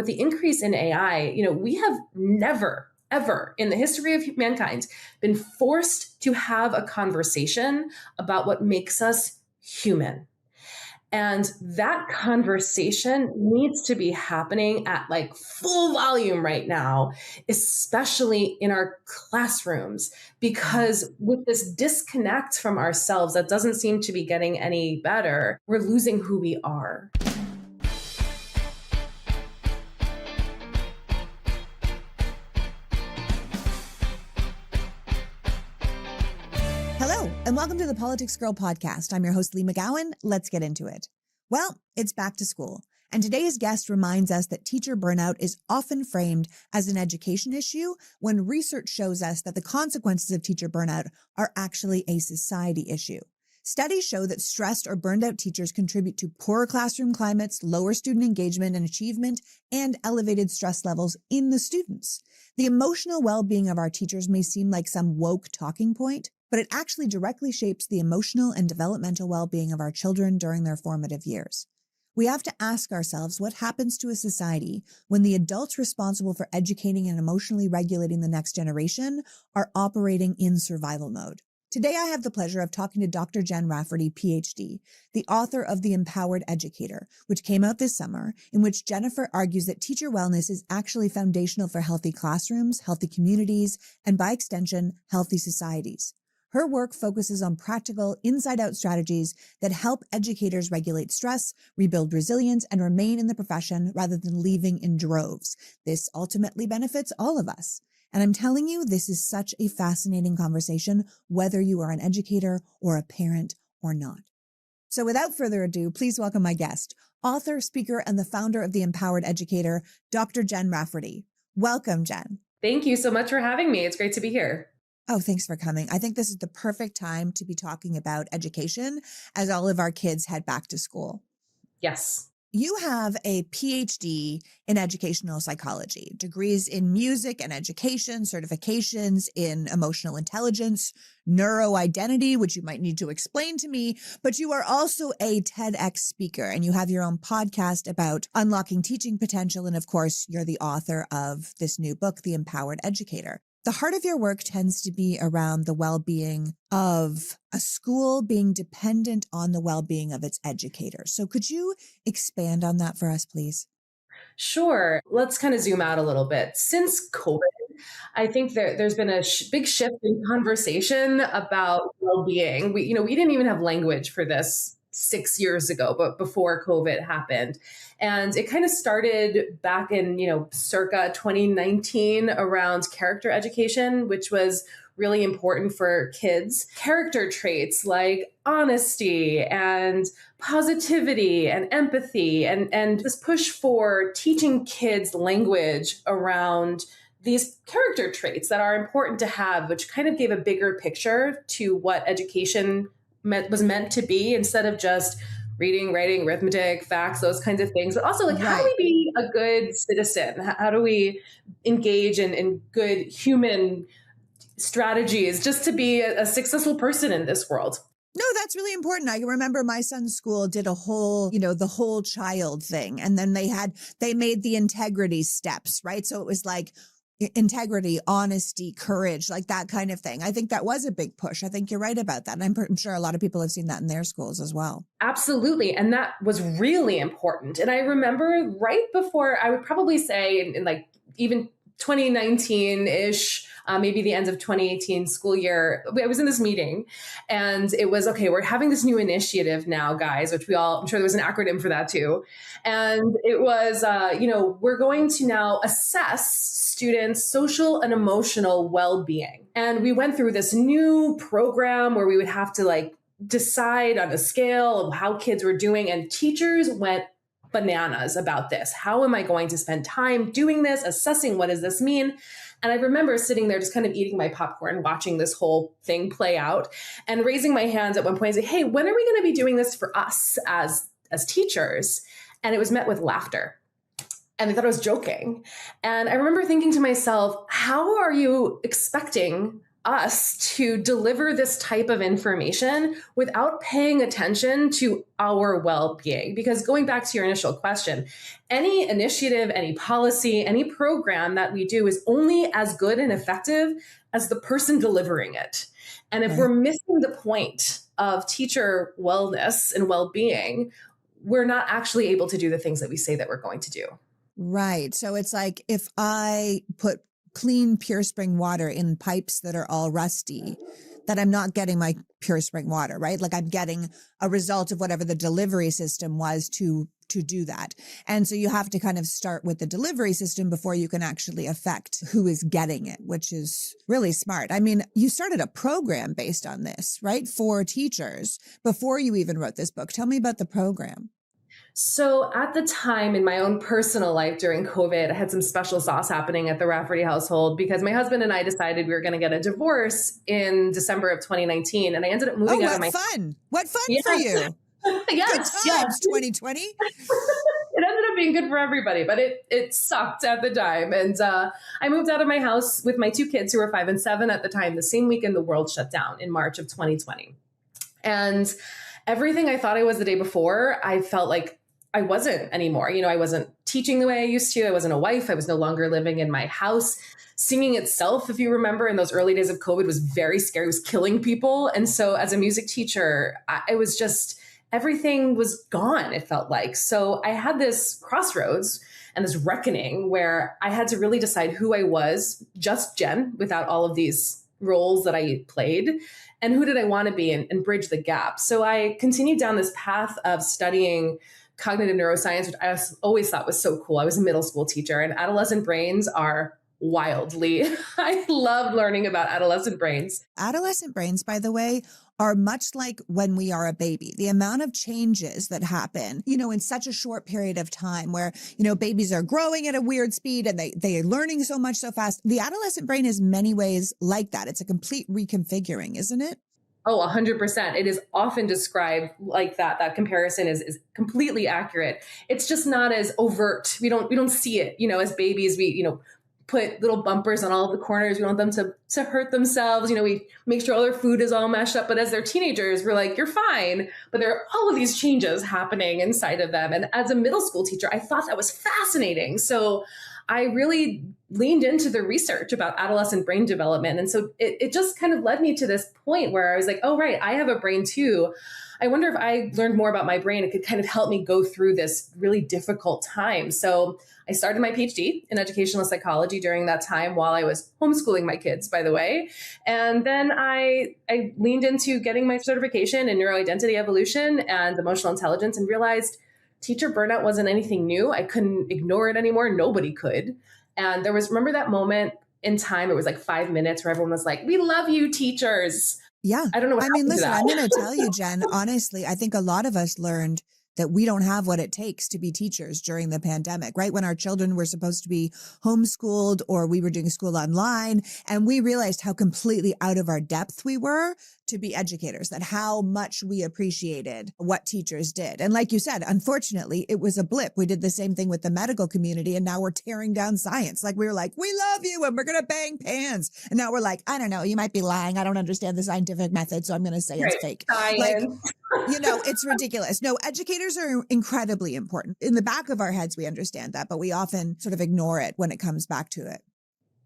with the increase in AI, we have never, ever in the history of mankind been forced to have a conversation about what makes us human. And that conversation needs to be happening at like full volume right now, especially in our classrooms, because with this disconnect from ourselves that doesn't seem to be getting any better, we're losing who we are. Hello, and welcome to the PoliticsGirl podcast. I'm your host, Lee McGowan. Let's get into it. Well, it's back to school, and today's guest reminds us that teacher burnout is often framed as an education issue when research shows us that the consequences of teacher burnout are actually a society issue. Studies show that stressed or burned out teachers contribute to poorer classroom climates, lower student engagement and achievement, and elevated stress levels in the students. The emotional well-being of our teachers may seem like some woke talking point, but it actually directly shapes the emotional and developmental well-being of our children during their formative years. We have to ask ourselves what happens to a society when the adults responsible for educating and emotionally regulating the next generation are operating in survival mode. Today, I have the pleasure of talking to Dr. Jen Rafferty, PhD, the author of The Empowered Educator, which came out this summer, in which Jennifer argues that teacher wellness is actually foundational for healthy classrooms, healthy communities, and by extension, healthy societies. Her work focuses on practical, inside-out strategies that help educators regulate stress, rebuild resilience, and remain in the profession rather than leaving in droves. This ultimately benefits all of us. And I'm telling you, this is such a fascinating conversation, whether you are an educator or a parent or not. So without further ado, please welcome my guest, author, speaker, and the founder of The Empowered Educator, Dr. Jen Rafferty. Welcome, Jen. Thank you so much for having me. It's great to be here. Oh, thanks for coming. I think this is the perfect time to be talking about education as all of our kids head back to school. Yes. You have a PhD in educational psychology, degrees in music and education, certifications in emotional intelligence, neuroidentity, which you might need to explain to me, but you are also a TEDx speaker and you have your own podcast about unlocking teaching potential. And of course, you're the author of this new book, The Empowered Educator. The heart of your work tends to be around the well-being of a school being dependent on the well-being of its educators. So could you expand on that for us, please? Sure. Let's kind of zoom out a little bit. Since COVID, I think there's been a big shift in conversation about well-being. We didn't even have language for this 6 years ago, but before COVID happened. And it kind of started back in, circa 2019 around character education, which was really important for kids. Character traits like honesty and positivity and empathy and this push for teaching kids language around these character traits that are important to have, which kind of gave a bigger picture to what education was meant to be, instead of just reading, writing, arithmetic, facts, those kinds of things, but also like, how do we be a good citizen? How do we engage in good human strategies just to be a successful person in this world? No, that's really important. I remember my son's school did a whole, the whole child thing. And then they made the integrity steps, right? So it was like integrity, honesty, courage, like that kind of thing. I think that was a big push. I think you're right about that. And I'm sure a lot of people have seen that in their schools as well. Absolutely. And that was really important. And I remember right before, I would probably say in like even 2019-ish, maybe the end of 2018 school year, I was in this meeting and it was, okay, we're having this new initiative now, guys, which I'm sure there was an acronym for that too. And it was, we're going to now assess students' social and emotional well-being. And we went through this new program where we would have to decide on a scale of how kids were doing, and teachers went bananas about this. How am I going to spend time doing this, assessing what does this mean? And I remember sitting there just kind of eating my popcorn, watching this whole thing play out and raising my hands at one point and say, hey, when are we going to be doing this for us as teachers? And it was met with laughter. And they thought I was joking. And I remember thinking to myself, how are you expecting us to deliver this type of information without paying attention to our well-being. Because going back to your initial question, any initiative, any policy, any program that we do is only as good and effective as the person delivering it. And if Right. we're missing the point of teacher wellness and well-being, we're not actually able to do the things that we say that we're going to do. Right. So it's like if I put clean, pure spring water in pipes that are all rusty, that I'm not getting my pure spring water, right? Like I'm getting a result of whatever the delivery system was to do that. And so you have to kind of start with the delivery system before you can actually affect who is getting it, which is really smart. I mean, you started a program based on this, right? For teachers before you even wrote this book. Tell me about the program. So at the time in my own personal life during COVID, I had some special sauce happening at the Rafferty household because my husband and I decided we were going to get a divorce in December of 2019. And I ended up moving out of my... fun. What fun Yes. for you. Yes, Good times, yes. 2020. It ended up being good for everybody, but it sucked at the time. And I moved out of my house with my two kids who were 5 and 7 at the time, the same weekend the world shut down in March of 2020. And everything I thought I was the day before, I felt like I wasn't anymore. I wasn't teaching the way I used to. I wasn't a wife. I was no longer living in my house. Singing itself, if you remember, in those early days of COVID was very scary. It was killing people. And so as a music teacher, I was just, everything was gone, it felt like. So I had this crossroads and this reckoning where I had to really decide who I was, just Jen, without all of these roles that I played, and who did I want to be and bridge the gap. So I continued down this path of studying cognitive neuroscience, which I always thought was so cool. I was a middle school teacher, and adolescent brains are wildly. I love learning about adolescent brains. Adolescent brains, by the way, are much like when we are a baby. The amount of changes that happen, in such a short period of time where, babies are growing at a weird speed and they are learning so much so fast. The adolescent brain is many ways like that. It's a complete reconfiguring, isn't it? Oh, 100%. It is often described like that. That comparison is completely accurate. It's just not as overt. We don't see it, as babies. We, put little bumpers on all of the corners. We want them to hurt themselves. We make sure all their food is all mashed up. But as they're teenagers, we're like, you're fine. But there are all of these changes happening inside of them. And as a middle school teacher, I thought that was fascinating. So I really leaned into the research about adolescent brain development. And so it just kind of led me to this point where I was like, oh, right, I have a brain too. I wonder if I learned more about my brain, it could kind of help me go through this really difficult time. So I started my PhD in educational psychology during that time while I was homeschooling my kids, by the way. And then I leaned into getting my certification in neuroidentity evolution and emotional intelligence and realized teacher burnout wasn't anything new. I couldn't ignore it anymore. Nobody could. And remember that moment in time, it was like 5 minutes where everyone was like, we love you, teachers. Yeah. I don't know what happened to listen, that. I'm going to tell you, Jen, honestly, I think a lot of us learned that we don't have what it takes to be teachers during the pandemic, right? When our children were supposed to be homeschooled or we were doing school online, and we realized how completely out of our depth we were to be educators, that how much we appreciated what teachers did. And like you said, unfortunately, it was a blip. We did the same thing with the medical community, and now we're tearing down science. Like we were like, we love you and we're going to bang pans. And now we're like, I don't know, you might be lying. I don't understand the scientific method, so I'm going to say it's fake. Science. Like, it's ridiculous. No, educators are incredibly important. In the back of our heads, we understand that, but we often sort of ignore it when it comes back to it.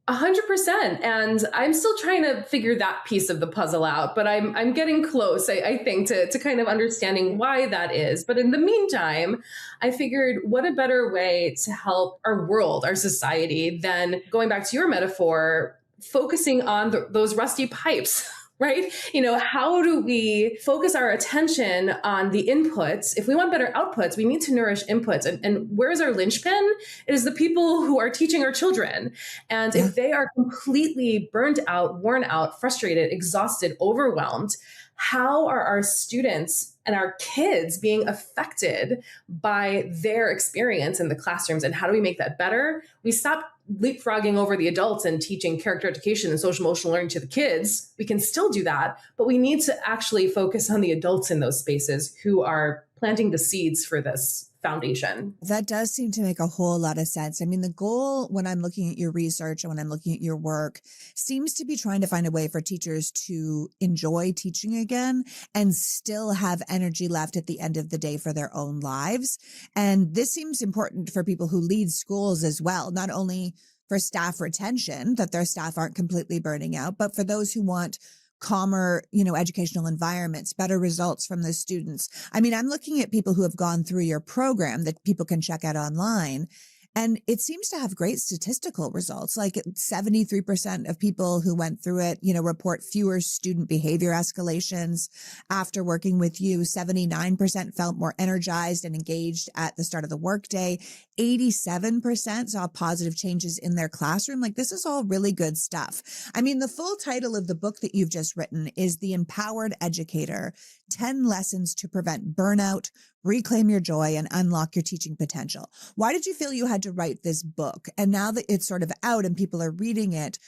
100%. And I'm still trying to figure that piece of the puzzle out, but I'm getting close, I think, to kind of understanding why that is. But in the meantime, I figured what a better way to help our world, our society, than going back to your metaphor, focusing on those rusty pipes. Right? How do we focus our attention on the inputs? If we want better outputs, we need to nourish inputs. And where's our linchpin? It is the people who are teaching our children. And if they are completely burned out, worn out, frustrated, exhausted, overwhelmed, how are our students and our kids being affected by their experience in the classrooms? And how do we make that better? We stop leapfrogging over the adults and teaching character education and social emotional learning to the kids. We can still do that, but we need to actually focus on the adults in those spaces who are planting the seeds for this foundation. That does seem to make a whole lot of sense. I mean, the goal when I'm looking at your research and when I'm looking at your work seems to be trying to find a way for teachers to enjoy teaching again and still have energy left at the end of the day for their own lives. And this seems important for people who lead schools as well, not only for staff retention, that their staff aren't completely burning out, but for those who want calmer, educational environments, better results from the students. I mean, I'm looking at people who have gone through your program that people can check out online. And it seems to have great statistical results. Like 73% of people who went through it, report fewer student behavior escalations after working with you. 79% felt more energized and engaged at the start of the workday. 87% saw positive changes in their classroom. Like, this is all really good stuff. I mean, the full title of the book that you've just written is The Empowered Educator, 10 Lessons to Prevent Burnout, Reclaim Your Joy, and Unlock Your Teaching Potential. Why did you feel you had to write this book? And now that it's sort of out and people are reading it,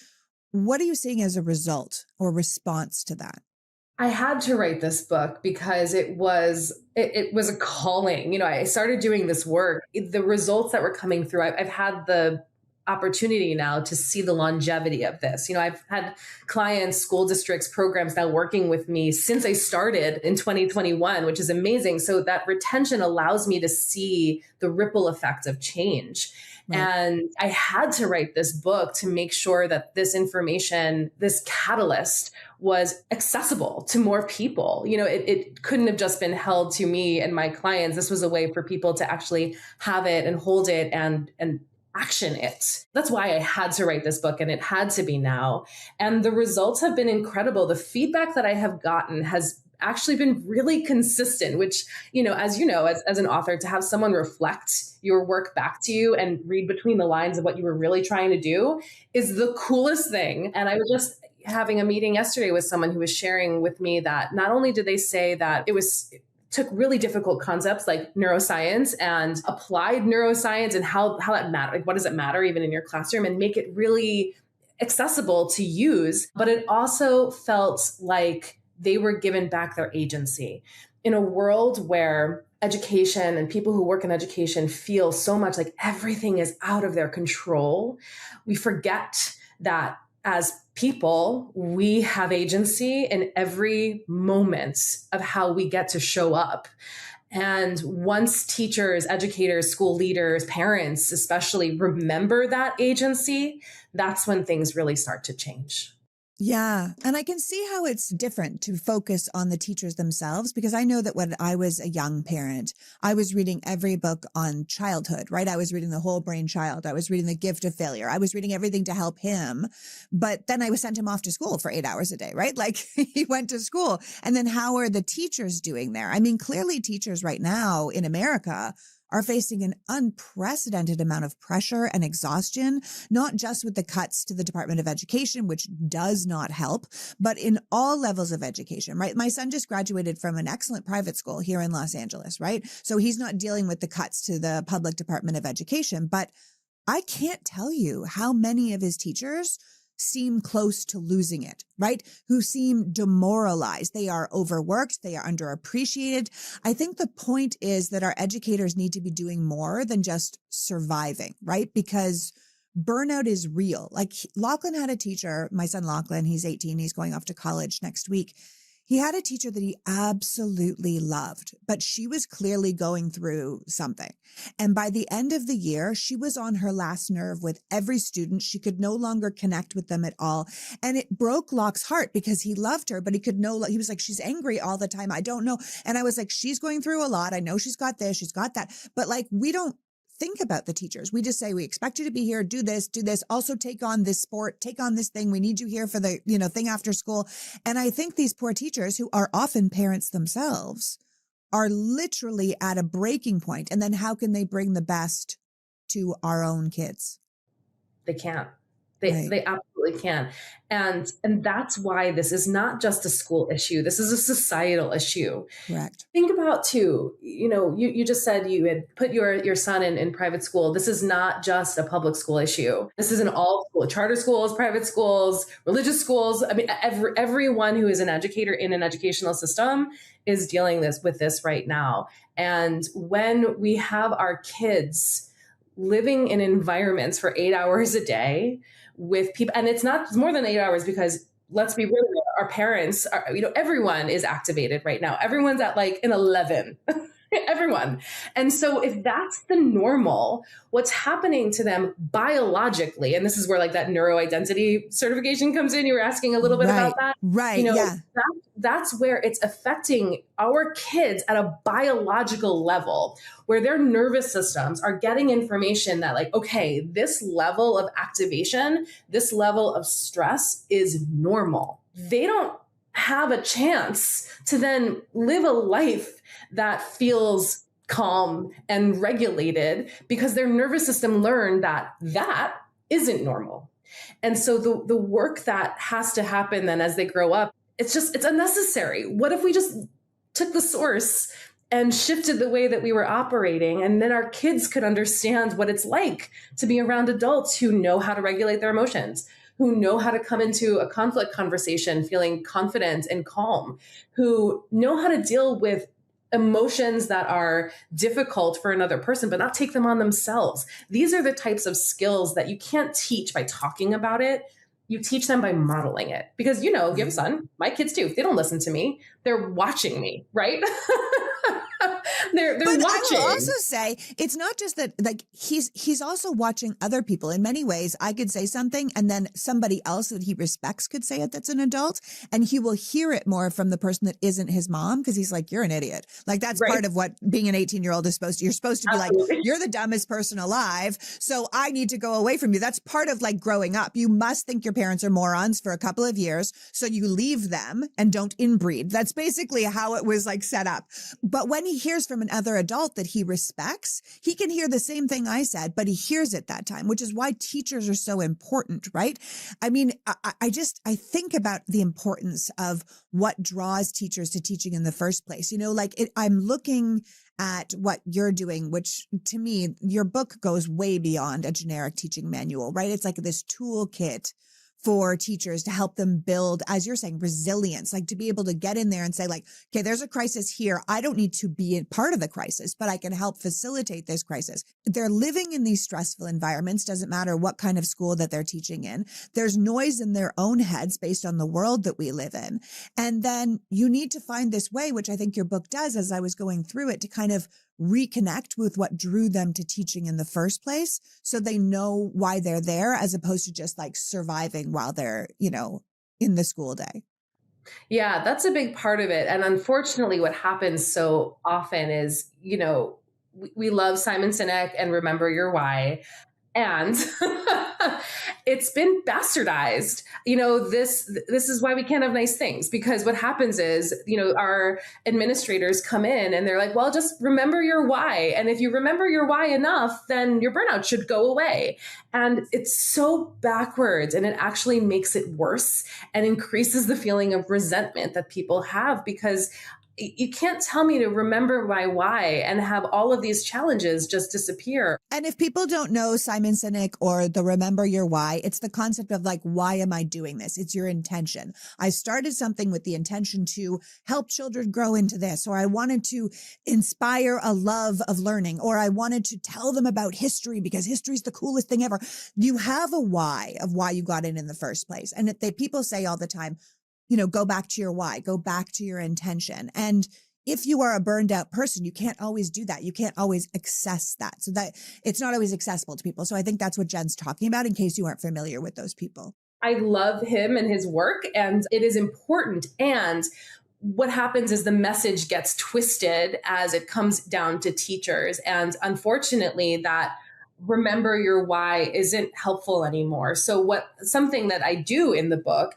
what are you seeing as a result or response to that? I had to write this book because it was a calling. I started doing this work. The results that were coming through, I've had the opportunity now to see the longevity of this. I've had clients, school districts, programs now working with me since I started in 2021, which is amazing. So that retention allows me to see the ripple effect of change. Right. And I had to write this book to make sure that this information, this catalyst, was accessible to more people. It couldn't have just been held to me and my clients. This was a way for people to actually have it and hold it and action it. That's why I had to write this book, and it had to be now. And the results have been incredible. The feedback that I have gotten has actually been really consistent, which, as an author, to have someone reflect your work back to you and read between the lines of what you were really trying to do is the coolest thing. And I was just having a meeting yesterday with someone who was sharing with me that not only did they say that it took really difficult concepts like neuroscience and applied neuroscience and how that matter, like what does it matter even in your classroom, and make it really accessible to use. But it also felt like they were given back their agency in a world where education and people who work in education feel so much like everything is out of their control. We forget that as people, we have agency in every moment of how we get to show up. And once teachers, educators, school leaders, parents especially remember that agency, that's when things really start to change. Yeah. And I can see how it's different to focus on the teachers themselves, because I know that when I was a young parent, I was reading every book on childhood, right? I was reading The Whole Brain Child. I was reading The Gift of Failure. I was reading everything to help him. But then I was sent him off to school for 8 hours a day, right? Like he went to school. And then how are the teachers doing there? I mean, clearly teachers right now in America are facing an unprecedented amount of pressure and exhaustion, not just with the cuts to the Department of Education, which does not help, but in all levels of education, right? My son just graduated from an excellent private school here in Los Angeles, right? So he's not dealing with the cuts to the public Department of Education, but I can't tell you how many of his teachers seem close to losing it, right? Who seem demoralized. They are overworked. They are underappreciated. I think the point is that our educators need to be doing more than just surviving, right? Because burnout is real. Like Lachlan had a teacher, my son Lachlan, he's 18, he's going off to college next week. He had a teacher that he absolutely loved, but she was clearly going through something. And by the end of the year, she was on her last nerve with every student. She could no longer connect with them at all. And it broke Locke's heart because he loved her, but he was like, she's angry all the time. I don't know. And I was like, she's going through a lot. I know she's got this, she's got that. But like, we don't think about the teachers. We just say, we expect you to be here, do this, also take on this sport, take on this thing. We need you here for the, thing after school. And I think these poor teachers, who are often parents themselves, are literally at a breaking point. And then how can they bring the best to our own kids? They can't. They absolutely can. And that's why this is not just a school issue. This is a societal issue. Correct. Think about too, you just said you had put your son in private school. This is not just a public school issue. This is in all school, charter schools, private schools, religious schools. I mean, everyone who is an educator in an educational system is dealing with this right now. And when we have our kids living in environments for 8 hours a day with people, and it's not more than 8 hours because let's be real, our parents are, everyone is activated right now. Everyone's at like an 11. Everyone. And so if that's the normal, what's happening to them biologically, and this is where like that neuroidentity certification comes in. You were asking a little bit about that. Right. Yeah. That's where it's affecting our kids at a biological level, where their nervous systems are getting information that like, okay, this level of activation, this level of stress is normal. They don't have a chance to then live a life that feels calm and regulated because their nervous system learned that that isn't normal. And so the work that has to happen then as they grow up, it's unnecessary. What if we just took the source and shifted the way that we were operating, and then our kids could understand what it's like to be around adults who know how to regulate their emotions, who know how to come into a conflict conversation feeling confident and calm, who know how to deal with emotions that are difficult for another person, but not take them on themselves. These are the types of skills that you can't teach by talking about it. You teach them by modeling it. Because, you have a son, my kids too. If they don't listen to me, they're watching me, right? They're but watching. I will also say it's not just that, like he's also watching other people. In many ways, I could say something and then somebody else that he respects could say it that's an adult, and he will hear it more from the person that isn't his mom because he's like, you're an idiot. Like that's Right. part of what being an 18-year-old is supposed to. You're supposed to be Absolutely. like, you're the dumbest person alive, so I need to go away from you. That's part of like growing up. You must think your parents are morons for a couple of years, so you leave them and don't inbreed. That's basically how it was like set up. But when he hears from another adult that he respects, he can hear the same thing I said, but he hears it that time, which is why teachers are so important, right? I mean, I think about the importance of what draws teachers to teaching in the first place. I'm looking at what you're doing, which to me, your book goes way beyond a generic teaching manual, right? It's like this toolkit for teachers to help them build, as you're saying, resilience, like to be able to get in there and say like, okay, there's a crisis here. I don't need to be a part of the crisis, but I can help facilitate this crisis. They're living in these stressful environments. Doesn't matter what kind of school that they're teaching in. There's noise in their own heads based on the world that we live in. And then you need to find this way, which I think your book does as I was going through it, to kind of reconnect with what drew them to teaching in the first place, so they know why they're there as opposed to just like surviving while they're, in the school day. Yeah, that's a big part of it. And unfortunately, what happens so often is, we love Simon Sinek and Remember Your Why. And it's been bastardized. This is why we can't have nice things, because what happens is, our administrators come in and they're like, well, just remember your why. And if you remember your why enough, then your burnout should go away. And it's so backwards, and it actually makes it worse and increases the feeling of resentment that people have, because you can't tell me to remember my why and have all of these challenges just disappear. And if people don't know Simon Sinek or the Remember Your Why, it's the concept of like, why am I doing this? It's your intention. I started something with the intention to help children grow into this, or I wanted to inspire a love of learning, or I wanted to tell them about history because history is the coolest thing ever. You have a why of why you got in the first place. And people say all the time, go back to your why, go back to your intention. And if you are a burned out person, you can't always do that. You can't always access that. So that it's not always accessible to people. So I think that's what Jen's talking about, in case you aren't familiar with those people. I love him and his work, and it is important. And what happens is the message gets twisted as it comes down to teachers. And unfortunately, that remember your why isn't helpful anymore. So something that I do in the book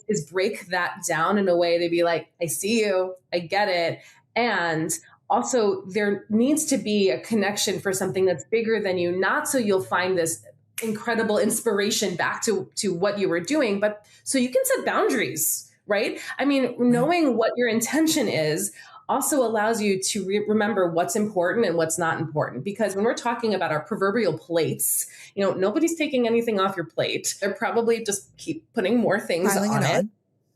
is break that down in a way to be like, I see you, I get it. And also there needs to be a connection for something that's bigger than you, not so you'll find this incredible inspiration back to what you were doing, but so you can set boundaries, right? I mean, knowing what your intention is also allows you to remember what's important and what's not important. Because when we're talking about our proverbial plates, nobody's taking anything off your plate. They're probably just keep putting more things on it.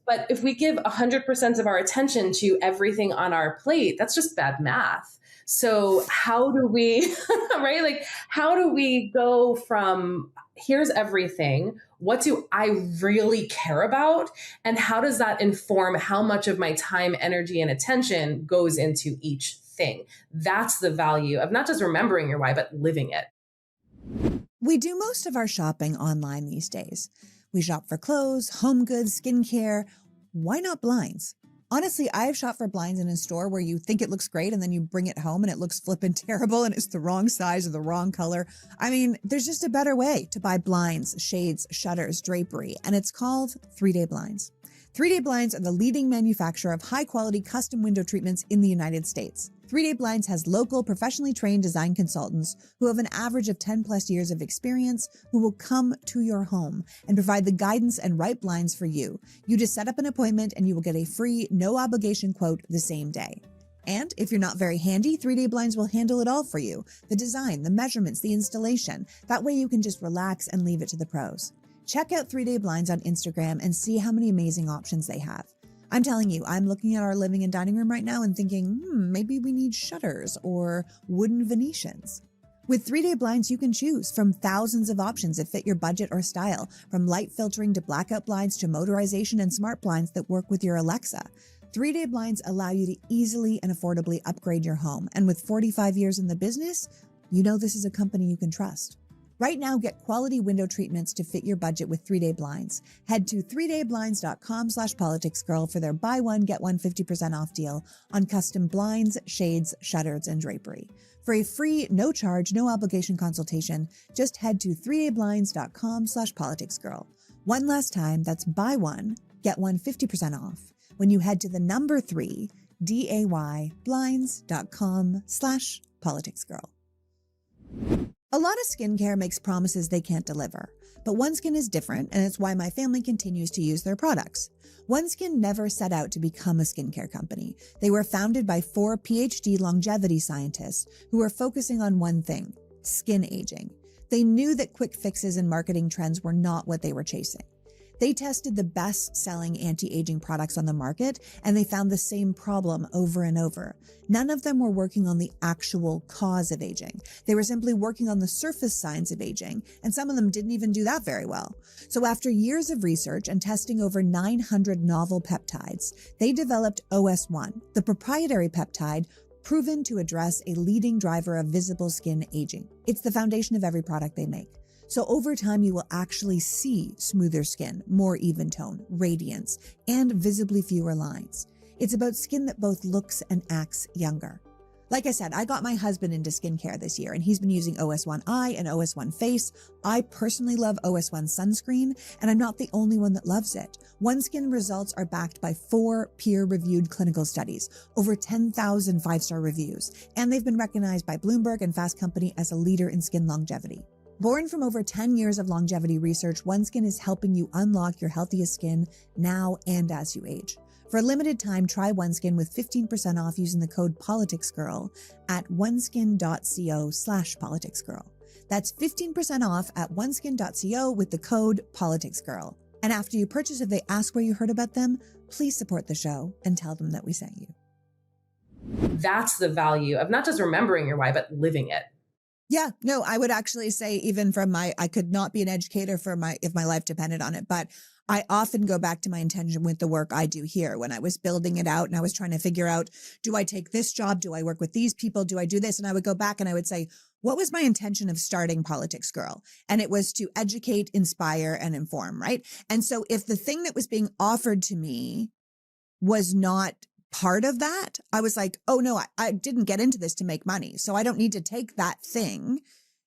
But if we give 100% of our attention to everything on our plate, that's just bad math. So how do we, right? Like, how do we go from here's everything, what do I really care about? And how does that inform how much of my time, energy, and attention goes into each thing? That's the value of not just remembering your why, but living it. We do most of our shopping online these days. We shop for clothes, home goods, skincare. Why not blinds? Honestly, I've shopped for blinds in a store where you think it looks great and then you bring it home and it looks flippin' terrible and it's the wrong size or the wrong color. I mean, there's just a better way to buy blinds, shades, shutters, drapery, and it's called 3-Day Blinds. 3-Day Blinds are the leading manufacturer of high-quality custom window treatments in the United States. 3-Day Blinds has local, professionally trained design consultants who have an average of 10 plus years of experience who will come to your home and provide the guidance and right blinds for you. You just set up an appointment and you will get a free, no obligation quote the same day. And if you're not very handy, 3-Day Blinds will handle it all for you. The design, the measurements, the installation. That way you can just relax and leave it to the pros. Check out 3-Day Blinds on Instagram and see how many amazing options they have. I'm telling you, I'm looking at our living and dining room right now and thinking, maybe we need shutters or wooden Venetians. With 3-Day Blinds, you can choose from thousands of options that fit your budget or style, from light filtering to blackout blinds to motorization and smart blinds that work with your Alexa. 3-Day Blinds allow you to easily and affordably upgrade your home. And with 45 years in the business, you know this is a company you can trust. Right now, get quality window treatments to fit your budget with 3-Day Blinds. Head to 3dayblinds.com/politicsgirl for their buy one, get one 50% off deal on custom blinds, shades, shutters, and drapery. For a free, no charge, no obligation consultation, just head to 3dayblinds.com/politicsgirl. One last time, that's buy one, get one 50% off when you head to the number 3, dayblinds.com/politicsgirl. A lot of skincare makes promises they can't deliver, but OneSkin is different, and it's why my family continues to use their products. OneSkin never set out to become a skincare company. They were founded by 4 PhD longevity scientists who were focusing on one thing: skin aging. They knew that quick fixes and marketing trends were not what they were chasing. They tested the best-selling anti-aging products on the market, and they found the same problem over and over. None of them were working on the actual cause of aging. They were simply working on the surface signs of aging, and some of them didn't even do that very well. So after years of research and testing over 900 novel peptides, they developed OS1, the proprietary peptide proven to address a leading driver of visible skin aging. It's the foundation of every product they make. So over time, you will actually see smoother skin, more even tone, radiance, and visibly fewer lines. It's about skin that both looks and acts younger. Like I said, I got my husband into skincare this year, and he's been using OS1 Eye and OS1 Face. I personally love OS1 Sunscreen, and I'm not the only one that loves it. OneSkin results are backed by 4 peer-reviewed clinical studies, over 10,000 5-star reviews, and they've been recognized by Bloomberg and Fast Company as a leader in skin longevity. Born from over 10 years of longevity research, OneSkin is helping you unlock your healthiest skin now and as you age. For a limited time, try OneSkin with 15% off using the code PoliticsGirl at oneskin.co/politicsgirl. That's 15% off at oneskin.co with the code PoliticsGirl. And after you purchase, if they ask where you heard about them, please support the show and tell them that we sent you. That's the value of not just remembering your why, but living it. Yeah, no, I would actually say even from I could not be an educator if my life depended on it, but I often go back to my intention with the work I do here. When I was building it out and I was trying to figure out, do I take this job? Do I work with these people? Do I do this? And I would go back and I would say, what was my intention of starting PoliticsGirl? And it was to educate, inspire, and inform, right? And so if the thing that was being offered to me was not part of that, I was like, oh no, I didn't get into this to make money. So I don't need to take that thing.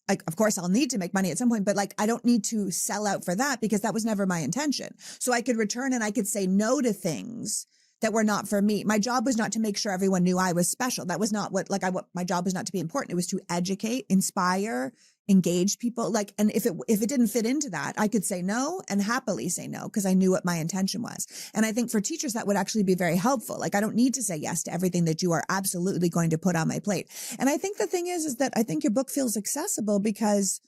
Like, of course I'll need to make money at some point, but like, I don't need to sell out for that because that was never my intention. So I could return and I could say no to things that were not for me. My job was not to make sure everyone knew I was special. That was not what my job was not to be important. It was to educate, inspire, engage people. Like, and if it didn't fit into that, I could say no and happily say no because I knew what my intention was. And I think for teachers, that would actually be very helpful. Like, I don't need to say yes to everything that you are absolutely going to put on my plate. And I think the thing is that I think your book feels accessible because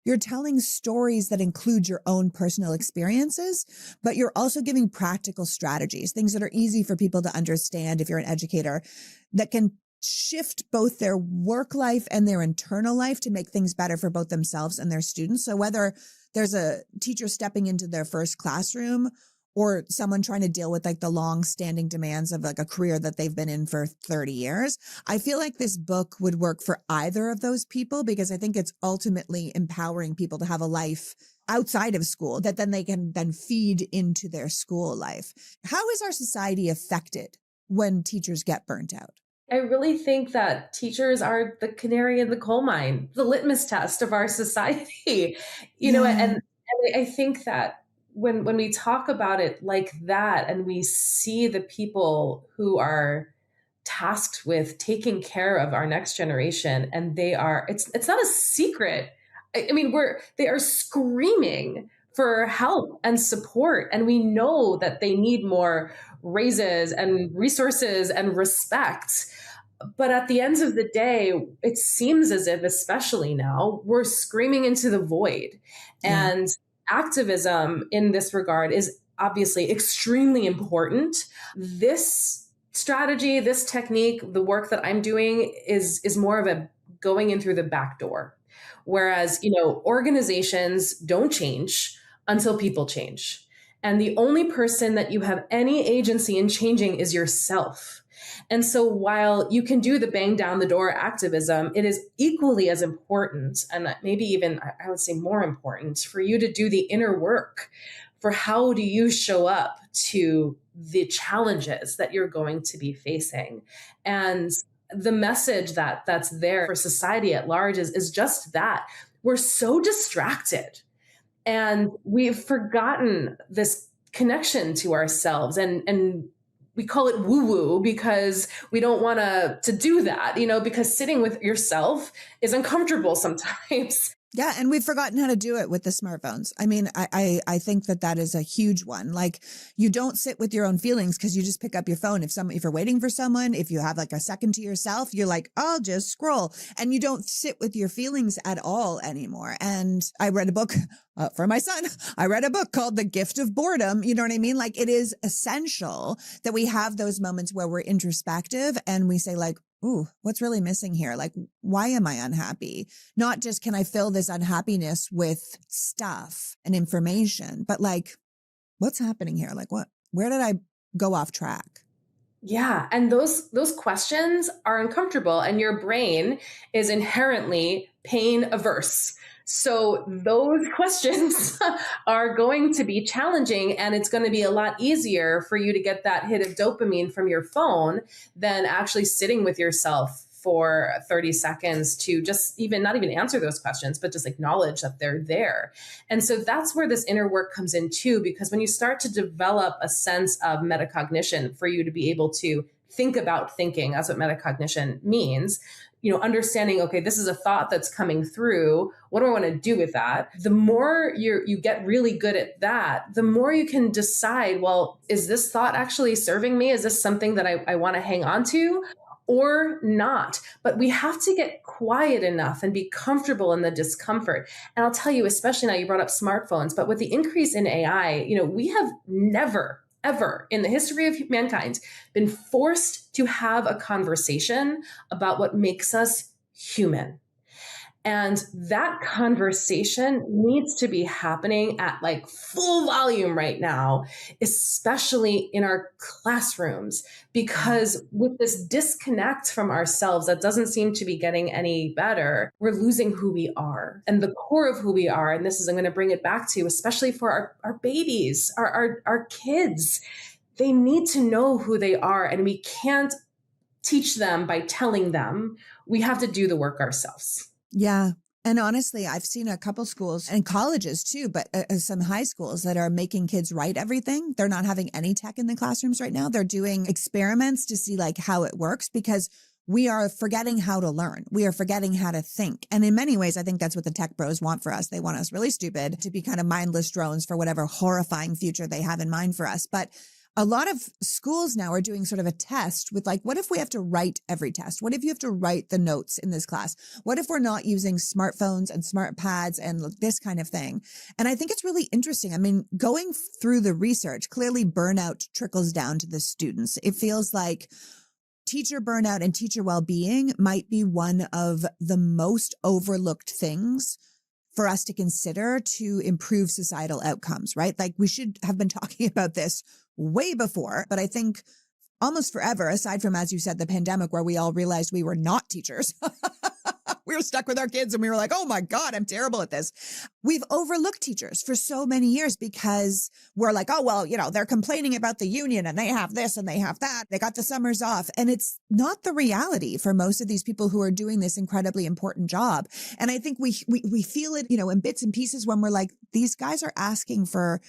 you're telling stories that include your own personal experiences, but you're also giving practical strategies, things that are easy for people to understand if you're an educator, that can shift both their work life and their internal life to make things better for both themselves and their students. So whether there's a teacher stepping into their first classroom or someone trying to deal with like the long standing demands of like a career that they've been in for 30 years, I feel like this book would work for either of those people, because I think it's ultimately empowering people to have a life outside of school that then they can then feed into their school life. How is our society affected when teachers get burnt out? I really think that teachers are the canary in the coal mine, the litmus test of our society, and I think that when we talk about it like that and we see the people who are tasked with taking care of our next generation, and it's not a secret. I mean, they are screaming for help and support, and we know that they need more raises and resources and respect. But at the end of the day, it seems as if, especially now, we're screaming into the void. Yeah. And activism in this regard is obviously extremely important. This strategy, this technique, the work that I'm doing is more of a going in through the back door. Whereas, organizations don't change until people change. And the only person that you have any agency in changing is yourself. And so while you can do the bang down the door activism, it is equally as important, and maybe even, I would say, more important, for you to do the inner work for how do you show up to the challenges that you're going to be facing. And the message that's there for society at large is just that. We're so distracted and we've forgotten this connection to ourselves, and we call it woo-woo because we don't want to do that, because sitting with yourself is uncomfortable sometimes. Yeah. And we've forgotten how to do it with the smartphones. I mean, I think that is a huge one. Like, you don't sit with your own feelings because you just pick up your phone. If you're waiting for someone, if you have like a second to yourself, you're like, I'll just scroll, and you don't sit with your feelings at all anymore. And I read a book for my son. I read a book called The Gift of Boredom. You know what I mean? Like, it is essential that we have those moments where we're introspective and we say like, ooh, what's really missing here? Like, why am I unhappy? Not just, can I fill this unhappiness with stuff and information, but like, what's happening here? Like, where did I go off track? Yeah. And those questions are uncomfortable, and your brain is inherently pain averse. So those questions are going to be challenging, and it's going to be a lot easier for you to get that hit of dopamine from your phone than actually sitting with yourself for 30 seconds to just not even answer those questions, but just acknowledge that they're there. And so that's where this inner work comes in too, because when you start to develop a sense of metacognition for you to be able to think about thinking, that's what metacognition means, understanding, okay, this is a thought that's coming through. What do I want to do with that? The more you get really good at that, the more you can decide, well, is this thought actually serving me? Is this something that I want to hang on to or not? But we have to get quiet enough and be comfortable in the discomfort. And I'll tell you, especially now, you brought up smartphones, but with the increase in AI, we have never ever in the history of mankind been forced to have a conversation about what makes us human. And that conversation needs to be happening at like full volume right now, especially in our classrooms, because with this disconnect from ourselves that doesn't seem to be getting any better, we're losing who we are and the core of who we are. And this is, I'm going to bring it back to, especially for our babies, our kids. They need to know who they are, and we can't teach them by telling them. We have to do the work ourselves. Yeah. And honestly, I've seen a couple schools and colleges too, but some high schools that are making kids write everything. They're not having any tech in the classrooms right now. They're doing experiments to see like how it works, because we are forgetting how to learn. We are forgetting how to think. And in many ways, I think that's what the tech bros want for us. They want us really stupid to be kind of mindless drones for whatever horrifying future they have in mind for us. But a lot of schools now are doing sort of a test with like, what if we have to write every test? What if you have to write the notes in this class? What if we're not using smartphones and smart pads and this kind of thing? And I think it's really interesting. I mean, going through the research, clearly burnout trickles down to the students. It feels like teacher burnout and teacher well-being might be one of the most overlooked things for us to consider to improve societal outcomes, right? Like we should have been talking about this way before, but I think almost forever, aside from, as you said, the pandemic, where we all realized we were not teachers. We were stuck with our kids and we were like, oh my God, I'm terrible at this. We've overlooked teachers for so many years because we're like, oh, well, they're complaining about the union and they have this and they have that. They got the summers off. And it's not the reality for most of these people who are doing this incredibly important job. And I think we feel it, in bits and pieces when we're like, these guys are asking for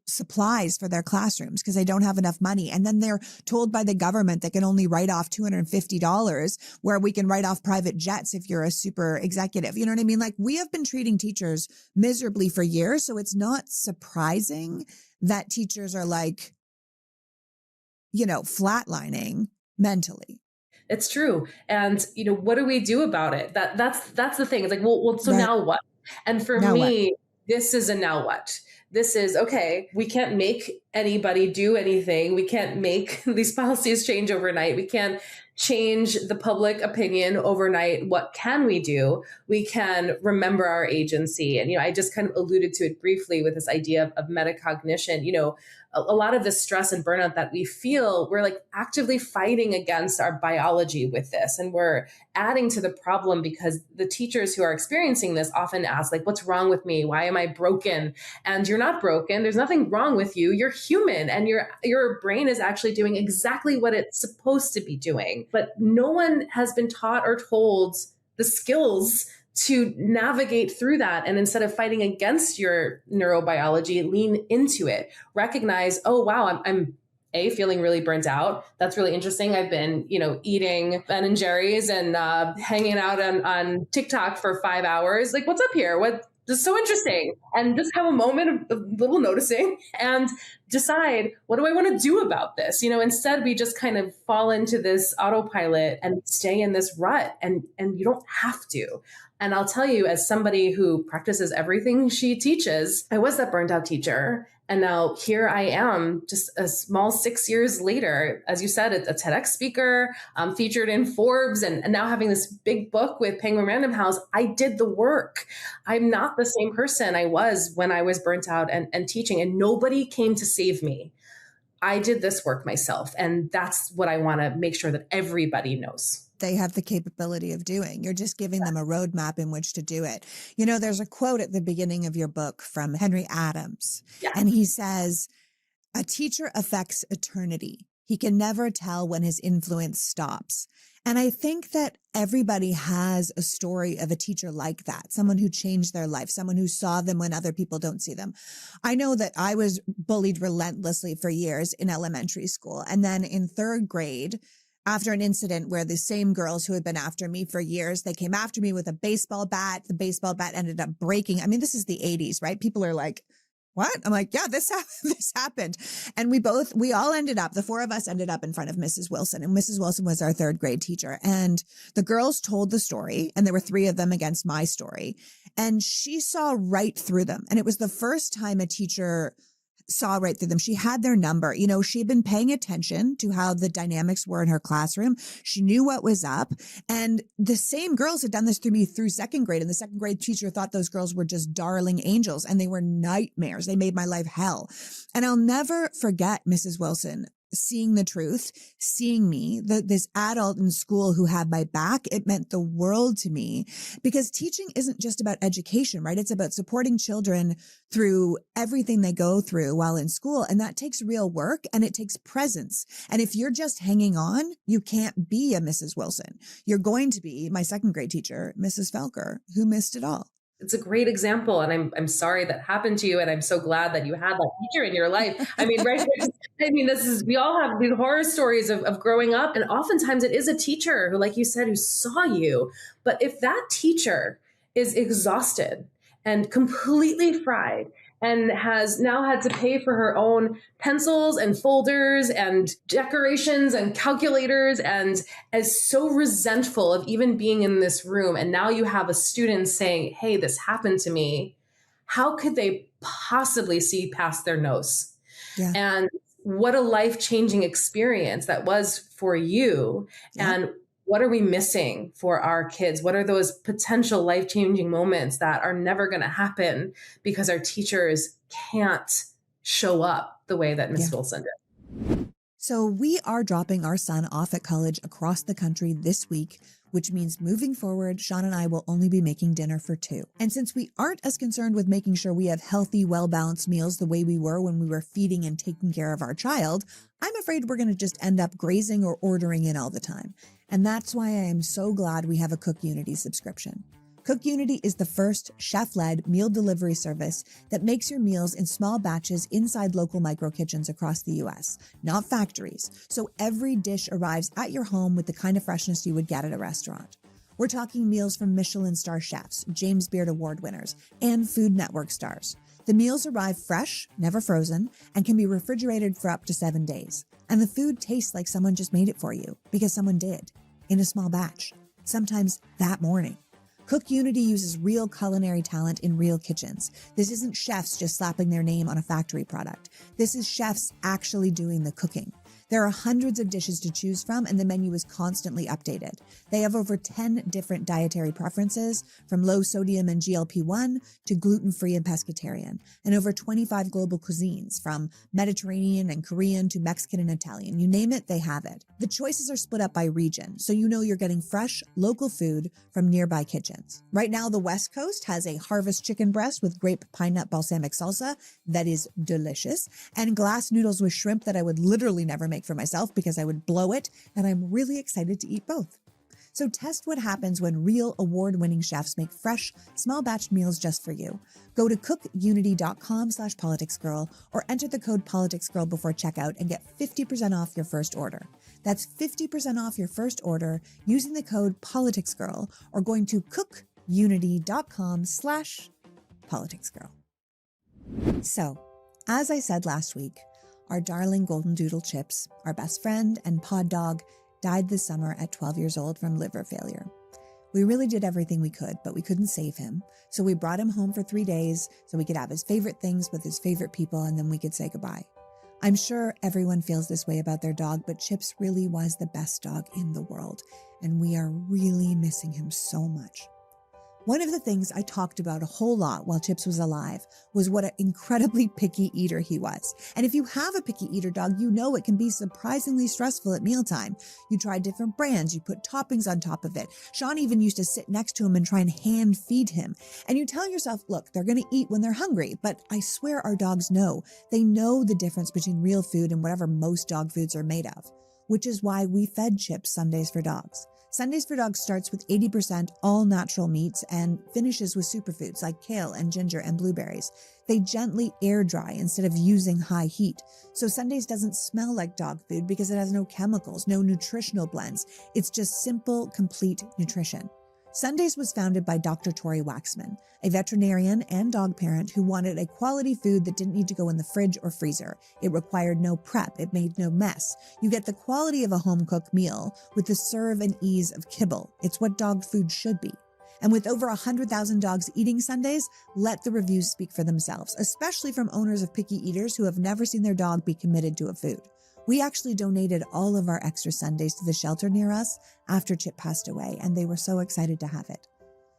supplies for their classrooms because they don't have enough money. And then they're told by the government they can only write off $250 where we can write off private jets if you're a super executive. You know what I mean? Like we have been treating teachers miserably for years. So it's not surprising that teachers are like, flatlining mentally. It's true. And, what do we do about it? That's the thing. It's like, well, so Right. Now what? And for Now me, this is a now what? This is, okay, we can't make anybody do anything. We can't make these policies change overnight. We can't change the public opinion overnight. What can we do? We can remember our agency. And, I just kind of alluded to it briefly with this idea of metacognition. A lot of the stress and burnout that we feel, we're like actively fighting against our biology with this. And we're adding to the problem because the teachers who are experiencing this often ask, like, what's wrong with me? Why am I broken? And you're not broken. There's nothing wrong with you. You're human and your brain is actually doing exactly what it's supposed to be doing. But no one has been taught or told the skills to navigate through that. And instead of fighting against your neurobiology, lean into it. Recognize, oh, wow, I'm feeling really burnt out. That's really interesting. I've been, eating Ben and Jerry's and hanging out on TikTok for 5 hours. Like, what's up here? This is so interesting. And just have a moment of little noticing and decide, what do I want to do about this? Instead we just kind of fall into this autopilot and stay in this rut and you don't have to. And I'll tell you, as somebody who practices everything she teaches, I was that burnt out teacher. And now here I am, just a small 6 years later, as you said, a TEDx speaker, featured in Forbes, and now having this big book with Penguin Random House. I did the work. I'm not the same person I was when I was burnt out and teaching, and nobody came to save me. I did this work myself. And that's what I want to make sure that everybody knows. They have the capability of doing. You're just giving them a roadmap in which to do it. There's a quote at the beginning of your book from Henry Adams, and he says, "A teacher affects eternity. He can never tell when his influence stops." And I think that everybody has a story of a teacher like that, someone who changed their life, someone who saw them when other people don't see them. I know that I was bullied relentlessly for years in elementary school. And then in third grade, after an incident where the same girls who had been after me for years, they came after me with a baseball bat. The baseball bat ended up breaking. I mean, this is the 80s, right? People are like, what? I'm like, yeah, this happened. And we all ended up, the four of us ended up in front of Mrs. Wilson, and Mrs. Wilson was our third grade teacher. And the girls told the story, and there were three of them against my story. And she saw right through them. And it was the first time a teacher saw right through them. She had their number. She had been paying attention to how the dynamics were in her classroom. She knew what was up. And the same girls had done this through me through second grade. And the second grade teacher thought those girls were just darling angels, and they were nightmares. They made my life hell. And I'll never forget Mrs. Wilson seeing the truth, seeing me, this adult in school who had my back. It meant the world to me, because teaching isn't just about education, right? It's about supporting children through everything they go through while in school. And that takes real work and it takes presence. And if you're just hanging on, you can't be a Mrs. Wilson. You're going to be my second grade teacher, Mrs. Felker, who missed it all. It's a great example. And I'm sorry that happened to you. And I'm so glad that you had that teacher in your life. I mean, right. We all have these horror stories of growing up. And oftentimes it is a teacher who, like you said, who saw you. But if that teacher is exhausted and completely fried and has now had to pay for her own pencils and folders and decorations and calculators and is so resentful of even being in this room, and now you have a student saying, hey, this happened to me, how could they possibly see past their nose? Yeah. And what a life-changing experience that was for you. Yep. And what are we missing for our kids? What are those potential life-changing moments that are never going to happen because our teachers can't show up the way that Miss Yeah. Wilson did? So we are dropping our son off at college across the country this week, which means moving forward, Sean and I will only be making dinner for two. And since we aren't as concerned with making sure we have healthy, well-balanced meals the way we were when we were feeding and taking care of our child, I'm afraid we're going to just end up grazing or ordering in all the time. And that's why I am so glad we have a Cook Unity subscription. Cook Unity is the first chef-led meal delivery service that makes your meals in small batches inside local micro kitchens across the US, not factories. So every dish arrives at your home with the kind of freshness you would get at a restaurant. We're talking meals from Michelin star chefs, James Beard Award winners, and Food Network stars. The meals arrive fresh, never frozen, and can be refrigerated for up to 7 days. And the food tastes like someone just made it for you, because someone did, in a small batch, sometimes that morning. Cook Unity uses real culinary talent in real kitchens. This isn't chefs just slapping their name on a factory product. This is chefs actually doing the cooking. There are hundreds of dishes to choose from, and the menu is constantly updated. They have over 10 different dietary preferences, from low sodium and GLP-1 to gluten-free and pescatarian, and over 25 global cuisines, from Mediterranean and Korean to Mexican and Italian. You name it, they have it. The choices are split up by region, so you know you're getting fresh, local food from nearby kitchens. Right now, the West Coast has a harvest chicken breast with grape pine nut balsamic salsa that is delicious, and glass noodles with shrimp that I would literally never make for myself because I would blow it, and I'm really excited to eat both. So test what happens when real award-winning chefs make fresh, small-batch meals just for you. Go to cookunity.com/politicsgirl or enter the code politicsgirl before checkout and get 50% off your first order. That's 50% off your first order using the code politicsgirl or going to cookunity.com/politicsgirl. So, as I said last week, our darling golden doodle Chips, our best friend and pod dog, died this summer at 12 years old from liver failure. We really did everything we could, but we couldn't save him. So we brought him home for 3 days so we could have his favorite things with his favorite people, and then we could say goodbye. I'm sure everyone feels this way about their dog, but Chips really was the best dog in the world, and we are really missing him so much. One of the things I talked about a whole lot while Chips was alive was what an incredibly picky eater he was. And if you have a picky eater dog, you know it can be surprisingly stressful at mealtime. You try different brands, you put toppings on top of it. Sean even used to sit next to him and try and hand feed him. And you tell yourself, look, they're going to eat when they're hungry. But I swear our dogs know. They know the difference between real food and whatever most dog foods are made of, which is why we fed Chips Sundays for Dogs. Sundays for Dogs starts with 80% all natural meats and finishes with superfoods like kale and ginger and blueberries. They gently air dry instead of using high heat. So Sundays doesn't smell like dog food because it has no chemicals, no nutritional blends. It's just simple, complete nutrition. Sundays was founded by Dr. Tori Waxman, a veterinarian and dog parent who wanted a quality food that didn't need to go in the fridge or freezer. It required no prep. It made no mess. You get the quality of a home-cooked meal with the serve and ease of kibble. It's what dog food should be. And with over 100,000 dogs eating Sundays, let the reviews speak for themselves, especially from owners of picky eaters who have never seen their dog be committed to a food. We actually donated all of our extra Sundays to the shelter near us after Chip passed away, and they were so excited to have it.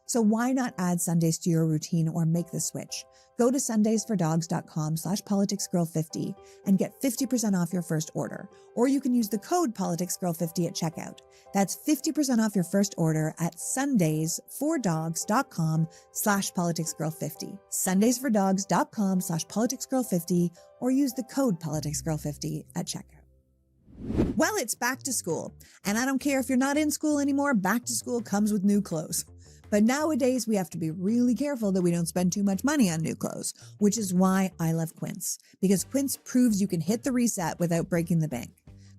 So why not add Sundays to your routine or make the switch? Go to sundaysfordogs.com/politicsgirl50 and get 50% off your first order. Or you can use the code politicsgirl50 at checkout. That's 50% off your first order at sundaysfordogs.com/politicsgirl50. sundaysfordogs.com/politicsgirl50 or use the code politicsgirl50 at checkout. Well, it's back to school. And I don't care if you're not in school anymore, back to school comes with new clothes. But nowadays, we have to be really careful that we don't spend too much money on new clothes, which is why I love Quince. Because Quince proves you can hit the reset without breaking the bank.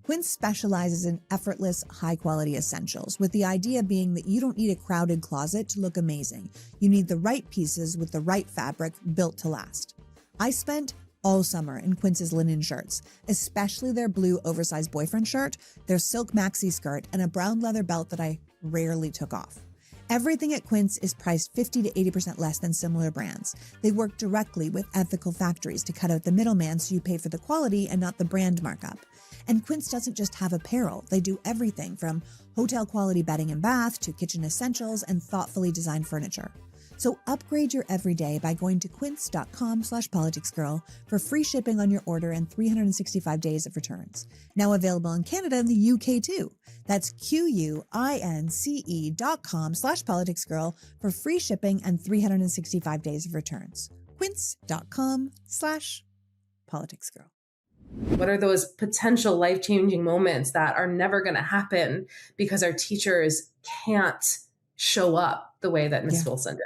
Quince specializes in effortless, high-quality essentials, with the idea being that you don't need a crowded closet to look amazing. You need the right pieces with the right fabric built to last. I spent all summer in Quince's linen shirts, especially their blue oversized boyfriend shirt, their silk maxi skirt, and a brown leather belt that I rarely took off. Everything at Quince is priced 50 to 80% less than similar brands. They work directly with ethical factories to cut out the middleman so you pay for the quality and not the brand markup. And Quince doesn't just have apparel. They do everything from hotel quality bedding and bath to kitchen essentials and thoughtfully designed furniture. So upgrade your everyday by going to quince.com/politicsgirl for free shipping on your order and 365 days of returns. Now available in Canada and the UK too. That's QUINCE.com/politicsgirl for free shipping and 365 days of returns. Quince.com/politicsgirl. What are those potential life-changing moments that are never going to happen because our teachers can't show up the way that Miss Wilson did?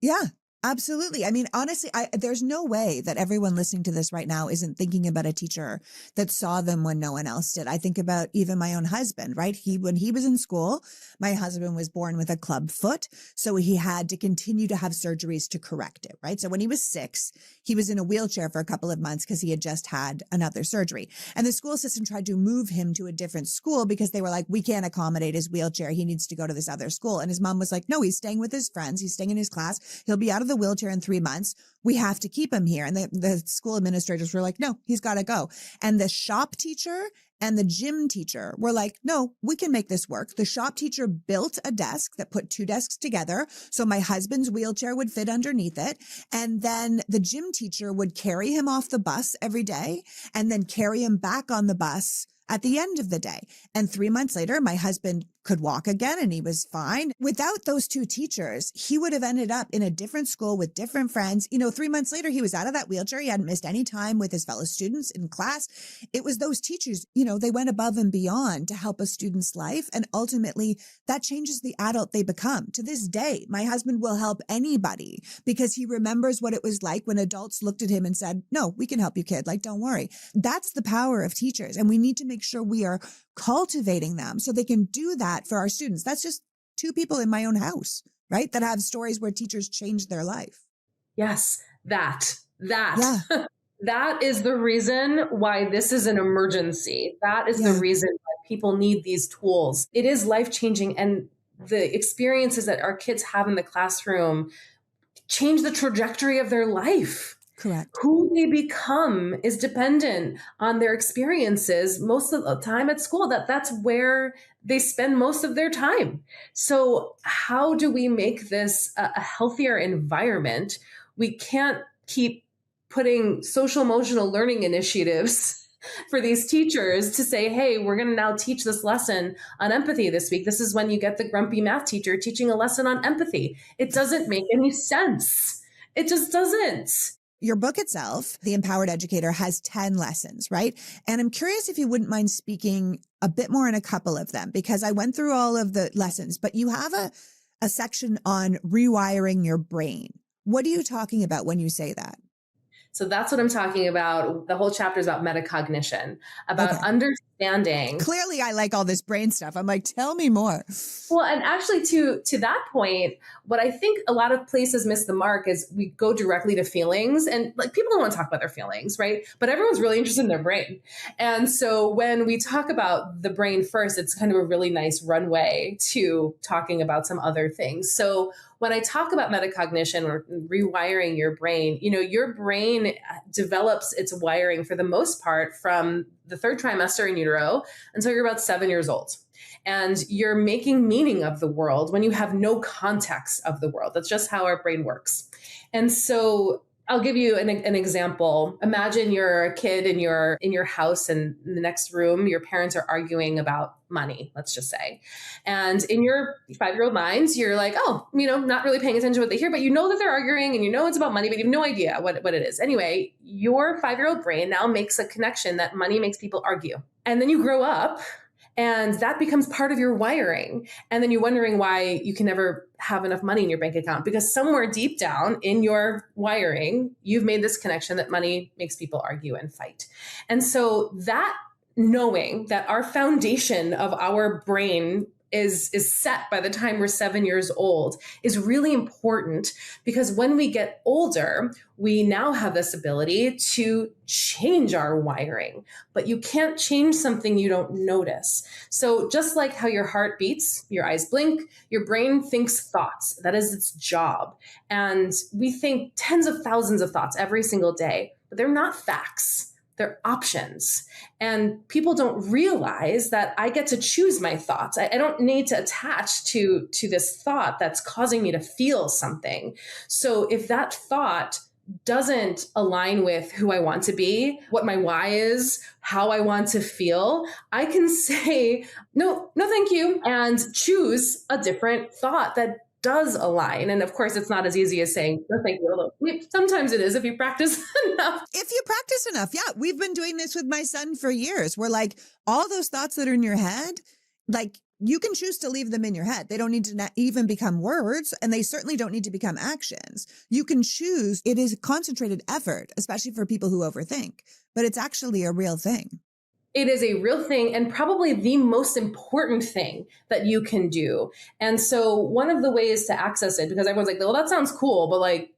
Yeah, absolutely. I mean, honestly, there's no way that everyone listening to this right now isn't thinking about a teacher that saw them when no one else did. I think about even my own husband, right? When he was in school, my husband was born with a club foot. So he had to continue to have surgeries to correct it, right? So when he was 6, he was in a wheelchair for a couple of months because he had just had another surgery. And the school system tried to move him to a different school because they were like, we can't accommodate his wheelchair. He needs to go to this other school. And his mom was like, no, he's staying with his friends. He's staying in his class. He'll be out of the wheelchair in 3 months. We have to keep him here. And the school administrators were like, no, he's got to go. And the shop teacher and the gym teacher were like, no, we can make this work. The shop teacher built a desk that put 2 desks together. So my husband's wheelchair would fit underneath it. And then the gym teacher would carry him off the bus every day and then carry him back on the bus at the end of the day. And 3 months later, my husband could walk again and he was fine. Without those 2 teachers, he would have ended up in a different school with different friends. 3 months later, he was out of that wheelchair. He hadn't missed any time with his fellow students in class. It was those teachers, they went above and beyond to help a student's life. And ultimately that changes the adult they become. To this day, my husband will help anybody because he remembers what it was like when adults looked at him and said, no, we can help you, kid. Like, don't worry. That's the power of teachers. And we need to make sure we are cultivating them so they can do that for our students. That's just 2 people in my own house, right? That have stories where teachers changed their life. Yes, that. Yeah. That is the reason why this is an emergency. That is the reason why people need these tools. It is life-changing, and the experiences that our kids have in the classroom change the trajectory of their life. Correct. Who they become is dependent on their experiences most of the time at school. That's where they spend most of their time. So how do we make this a healthier environment? We can't keep putting social emotional learning initiatives for these teachers to say, hey, we're going to now teach this lesson on empathy this week. This is when you get the grumpy math teacher teaching a lesson on empathy. It doesn't make any sense. It just doesn't. Your book itself, The Empowered Educator, has 10 lessons, right? And I'm curious if you wouldn't mind speaking a bit more on a couple of them, because I went through all of the lessons, but you have a section on rewiring your brain. What are you talking about when you say that? So that's what I'm talking about. The whole chapter is about metacognition, about understanding. Clearly, I like all this brain stuff. I'm like, tell me more. Well, and actually to that point, what I think a lot of places miss the mark is we go directly to feelings, and like people don't want to talk about their feelings, right? But everyone's really interested in their brain. And so when we talk about the brain first, it's kind of a really nice runway to talking about some other things. So when I talk about metacognition or rewiring your brain, your brain develops its wiring for the most part from the 3rd trimester in utero until you're about 7 years old. And you're making meaning of the world when you have no context of the world. That's just how our brain works. And so I'll give you an example. Imagine you're a kid in your house, and in the next room, your parents are arguing about money, let's just say. And in your 5-year-old minds, you're like, oh, not really paying attention to what they hear, but you know that they're arguing and you know it's about money, but you have no idea what it is. Anyway, your 5-year-old brain now makes a connection that money makes people argue. And then you grow up, and that becomes part of your wiring. And then you're wondering why you can never have enough money in your bank account, because somewhere deep down in your wiring, you've made this connection that money makes people argue and fight. And so that knowing that our foundation of our brain is set by the time we're 7 years old is really important, because when we get older, we now have this ability to change our wiring, but you can't change something you don't notice. So just like how your heart beats, your eyes blink, your brain thinks thoughts. That is its job. And we think tens of thousands of thoughts every single day, but they're not facts. They're options. And people don't realize that I get to choose my thoughts. I don't need to attach to this thought that's causing me to feel something. So if that thought doesn't align with who I want to be, what my why is, how I want to feel, I can say, no, thank you, and choose a different thought that does align. And of course, it's not as easy as saying, no, thank you. Although sometimes it is if you practice enough. If you practice enough. Yeah. We've been doing this with my son for years. We're like, all those thoughts that are in your head, like you can choose to leave them in your head. They don't need to even become words, and they certainly don't need to become actions. You can choose. It is a concentrated effort, especially for people who overthink, but it's actually a real thing. It is a real thing, and probably the most important thing that you can do. And so one of the ways to access it, because everyone's like, well, that sounds cool, but like,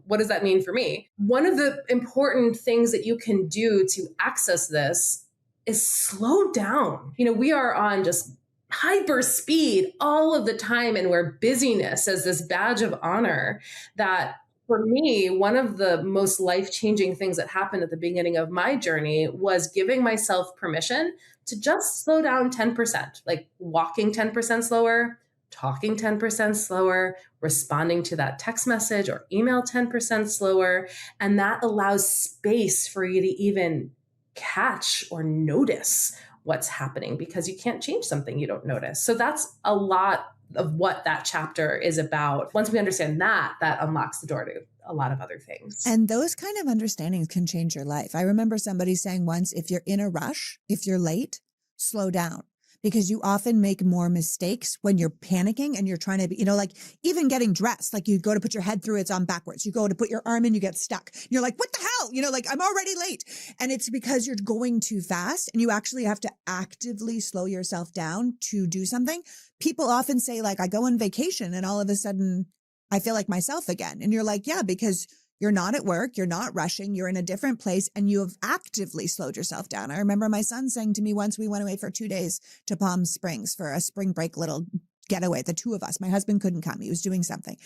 what does that mean for me? One of the important things that you can do to access this is slow down. We are on just hyper speed all of the time, and we're busyness as this badge of honor. That for me, one of the most life-changing things that happened at the beginning of my journey was giving myself permission to just slow down 10%, like walking 10% slower, talking 10% slower, responding to that text message or email 10% slower. And that allows space for you to even catch or notice what's happening, because you can't change something you don't notice. So that's a lot of what that chapter is about. Once we understand that unlocks the door to a lot of other things. And those kind of understandings can change your life. I remember somebody saying once, if you're in a rush, if you're late, slow down, because you often make more mistakes when you're panicking and you're trying to be, like even getting dressed, like you go to put your head through, it's on backwards. You go to put your arm in, you get stuck. You're like, what the hell? Like I'm already late. And it's because you're going too fast, and you actually have to actively slow yourself down to do something. People often say, like, I go on vacation and all of a sudden I feel like myself again. And you're like, yeah, because you're not at work, you're not rushing, you're in a different place, and you have actively slowed yourself down. I remember my son saying to me once, we went away for 2 days to Palm Springs for a spring break little getaway, the two of us. My husband couldn't come. He was doing something.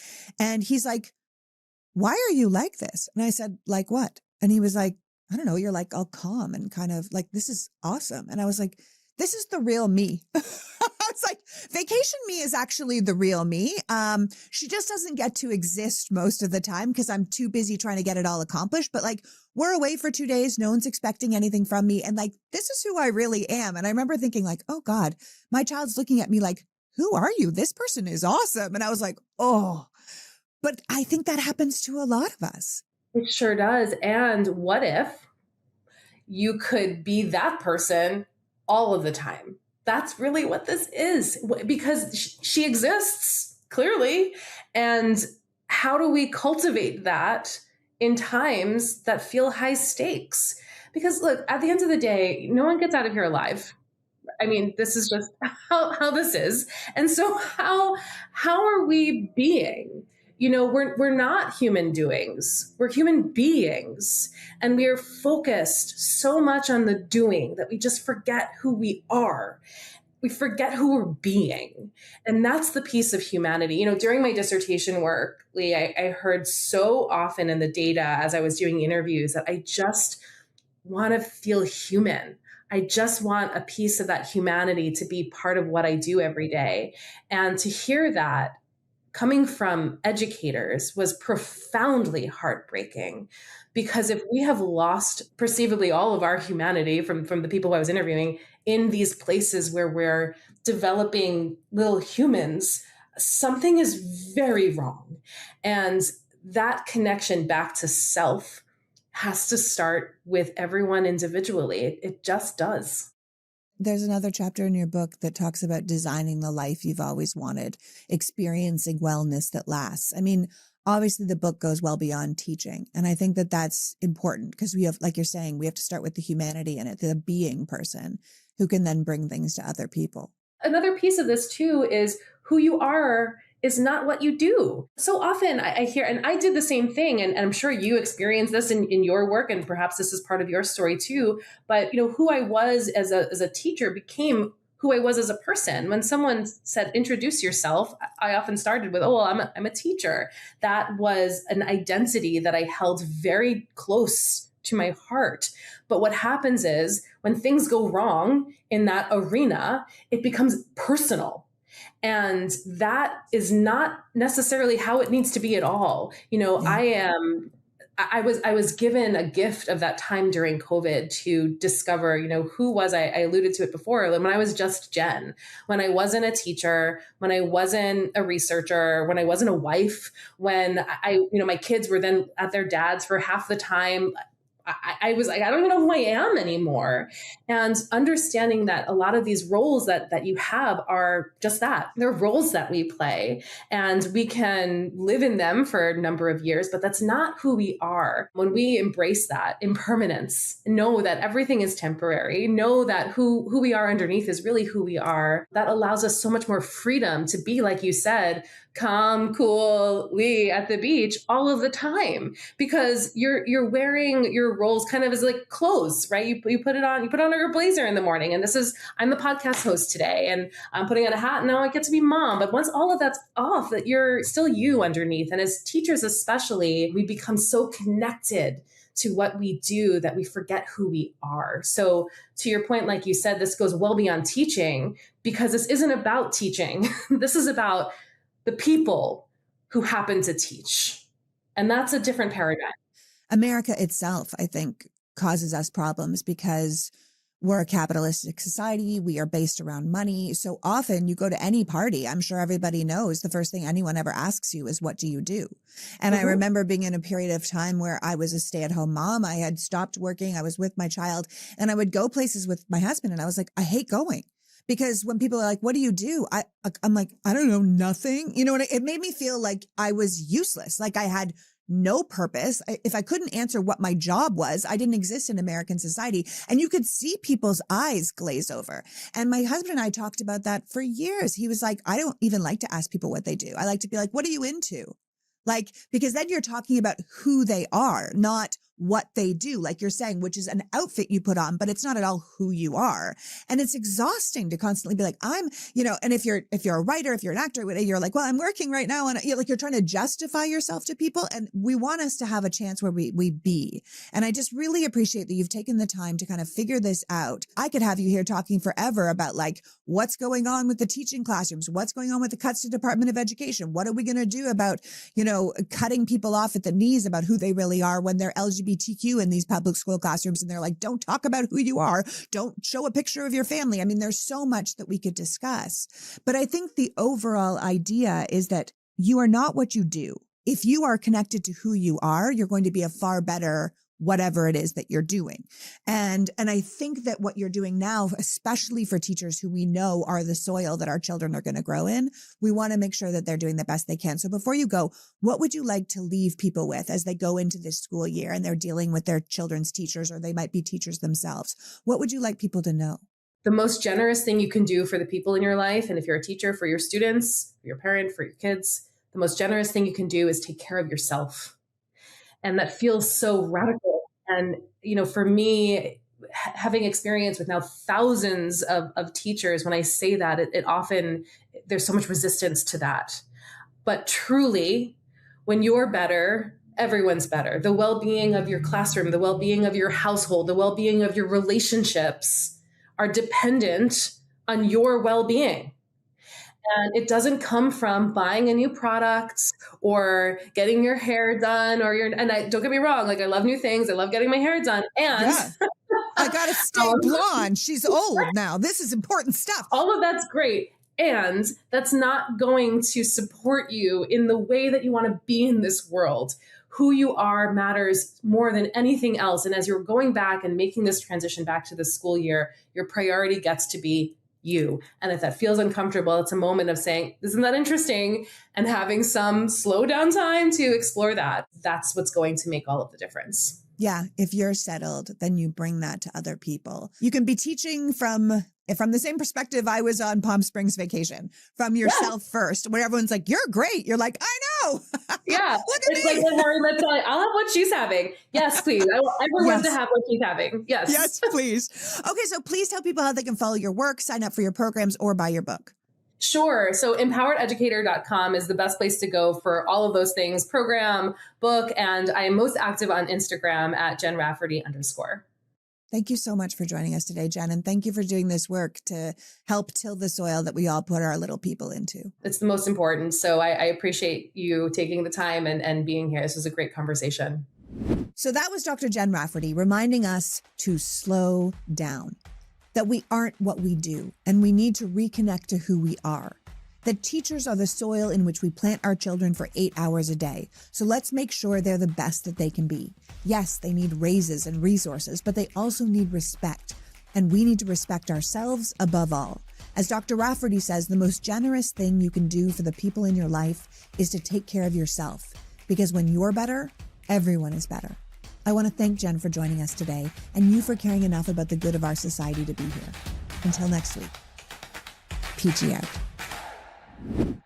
And he's like, why are you like this? And I said, like what? And he was like, I don't know, you're like all calm and kind of like, this is awesome. And I was like, this is the real me. I was like, vacation me is actually the real me. She just doesn't get to exist most of the time because I'm too busy trying to get it all accomplished. But like, we're away for 2 days. No one's expecting anything from me. And like, this is who I really am. And I remember thinking like, oh God, my child's looking at me like, who are you? This person is awesome. And I was like, oh, but I think that happens to a lot of us. It sure does. And what if you could be that person all of the time? That's really what this is, because she exists clearly. And how do we cultivate that in times that feel high stakes? Because look, at the end of the day, no one gets out of here alive. I mean, this is just how this is. And so how are we being? We're not human doings. We're human beings. And we are focused so much on the doing that we just forget who we are. We forget who we're being. And that's the piece of humanity. During my dissertation work, Lee, I heard so often in the data as I was doing interviews that I just want to feel human. I just want a piece of that humanity to be part of what I do every day. And to hear that coming from educators was profoundly heartbreaking, because if we have lost perceivably all of our humanity from the people who I was interviewing in these places where we're developing little humans, something is very wrong. And that connection back to self has to start with everyone individually. It just does. There's another chapter in your book that talks about designing the life you've always wanted, experiencing wellness that lasts. I mean, obviously the book goes well beyond teaching. And I think that that's important because we have, like you're saying, we have to start with the humanity in it, the being person who can then bring things to other people. Another piece of this too is who you are is not what you do. So often I hear, and I did the same thing, and I'm sure you experienced this in your work, and perhaps this is part of your story too. But who I was as a teacher became who I was as a person. When someone said, introduce yourself, I often started with, oh, well, I'm a teacher. That was an identity that I held very close to my heart. But what happens is when things go wrong in that arena, it becomes personal. And that is not necessarily how it needs to be at all. Yeah. I was given a gift of that time during COVID to discover, who was I? I alluded to it before, when I was just Jen, when I wasn't a teacher, when I wasn't a researcher, when I wasn't a wife, when my kids were then at their dad's for half the time. I was like, I don't even know who I am anymore. And understanding that a lot of these roles that you have are just that. They're roles that we play, and we can live in them for a number of years, but that's not who we are. When we embrace that impermanence, know that everything is temporary, know that who we are underneath is really who we are, that allows us so much more freedom to be, like you said, calm, coolly at the beach all of the time, because you're wearing your roles kind of as like clothes, right? You put on your blazer in the morning, and I'm the podcast host today, and I'm putting on a hat, and now I get to be mom. But once all of that's off, that you're still you underneath. And as teachers especially, we become so connected to what we do that we forget who we are. So to your point, like you said, this goes well beyond teaching, because this isn't about teaching. This is about the people who happen to teach. And that's a different paradigm. America itself, I think, causes us problems because we're a capitalistic society. We are based around money. So often you go to any party, I'm sure everybody knows the first thing anyone ever asks you is, what do you do? And I remember being in a period of time where I was a stay-at-home mom. I had stopped working. I was with my child, and I would go places with my husband. And I was like, I hate going. Because when people are like, what do you do? I'm like, I don't know, nothing. It made me feel like I was useless. Like I had no purpose. If I couldn't answer what my job was, I didn't exist in American society. And you could see people's eyes glaze over. And my husband and I talked about that for years. He was like, I don't even like to ask people what they do. I like to be like, what are you into? Like, because then you're talking about who they are, not what they do, like you're saying, which is an outfit you put on, but it's not at all who you are. And it's exhausting to constantly be like, and if you're a writer, if you're an actor, you're like, well, I'm working right now. And you're trying to justify yourself to people. And we want us to have a chance where we be. And I just really appreciate that you've taken the time to kind of figure this out. I could have you here talking forever about like, what's going on with the teaching classrooms? What's going on with the cuts to Department of Education? What are we going to do about, cutting people off at the knees about who they really are when they're LGBTQ in these public school classrooms, and they're like, don't talk about who you are. Don't show a picture of your family. I mean, there's so much that we could discuss. But I think the overall idea is that you are not what you do. If you are connected to who you are, you're going to be a far better whatever it is that you're doing. And I think that what you're doing now, especially for teachers who we know are the soil that our children are going to grow in, we want to make sure that they're doing the best they can. So before you go, what would you like to leave people with as they go into this school year and they're dealing with their children's teachers, or they might be teachers themselves? What would you like people to know? The most generous thing you can do for the people in your life, and if you're a teacher, for your students, for your parent, for your kids, the most generous thing you can do is take care of yourself. And that feels so radical. And, for me, having experience with now thousands of teachers, when I say that, it often, there's so much resistance to that. But truly, when you're better, everyone's better. The well-being of your classroom, the well-being of your household, the well-being of your relationships are dependent on your well-being. And it doesn't come from buying a new product or getting your hair done don't get me wrong, like I love new things. I love getting my hair done. And yeah. I got to stay blonde. She's old now. This is important stuff. All of that's great. And that's not going to support you in the way that you want to be in this world. Who you are matters more than anything else. And as you're going back and making this transition back to the school year, your priority gets to be you. And if that feels uncomfortable, it's a moment of saying, isn't that interesting? And having some slow down time to explore that. That's what's going to make all of the difference. Yeah, if you're settled, then you bring that to other people. You can be teaching from the same perspective I was on Palm Springs vacation, from Yeah. yourself first, where everyone's like, you're great. You're like, I know. Yeah. Look It's at like me. when Harry met Sally, I'll have what she's having. Yes, please. I want everyone to Yes. have what she's having. Yes. Yes, please. Okay, so please tell people how they can follow your work, sign up for your programs, or buy your book. Sure. So empowerededucator.com is the best place to go for all of those things, program, book, and I am most active on Instagram at Jen Rafferty _. Thank you so much for joining us today, Jen. And thank you for doing this work to help till the soil that we all put our little people into. It's the most important. So I appreciate you taking the time and being here. This was a great conversation. So that was Dr. Jen Rafferty reminding us to slow down, that we aren't what we do, and we need to reconnect to who we are. That teachers are the soil in which we plant our children for 8 hours a day. So let's make sure they're the best that they can be. Yes, they need raises and resources, but they also need respect. And we need to respect ourselves above all. As Dr. Rafferty says, the most generous thing you can do for the people in your life is to take care of yourself. Because when you're better, everyone is better. I want to thank Jen for joining us today and you for caring enough about the good of our society to be here. Until next week, PG out.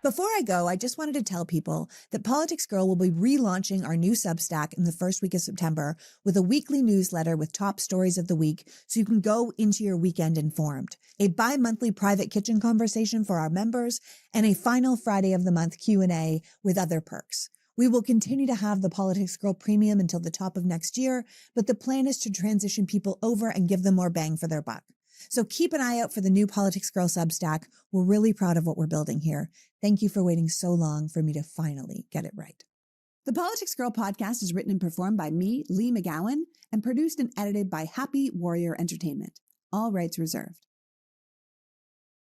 Before I go, I just wanted to tell people that PoliticsGirl will be relaunching our new Substack in the first week of September with a weekly newsletter with top stories of the week so you can go into your weekend informed, a bi-monthly private kitchen conversation for our members, and a final Friday of the month Q&A with other perks. We will continue to have the PoliticsGirl Premium until the top of next year, but the plan is to transition people over and give them more bang for their buck. So keep an eye out for the new PoliticsGirl Substack. We're really proud of what we're building here. Thank you for waiting so long for me to finally get it right. The PoliticsGirl podcast is written and performed by me, Lee McGowan, and produced and edited by Happy Warrior Entertainment. All rights reserved.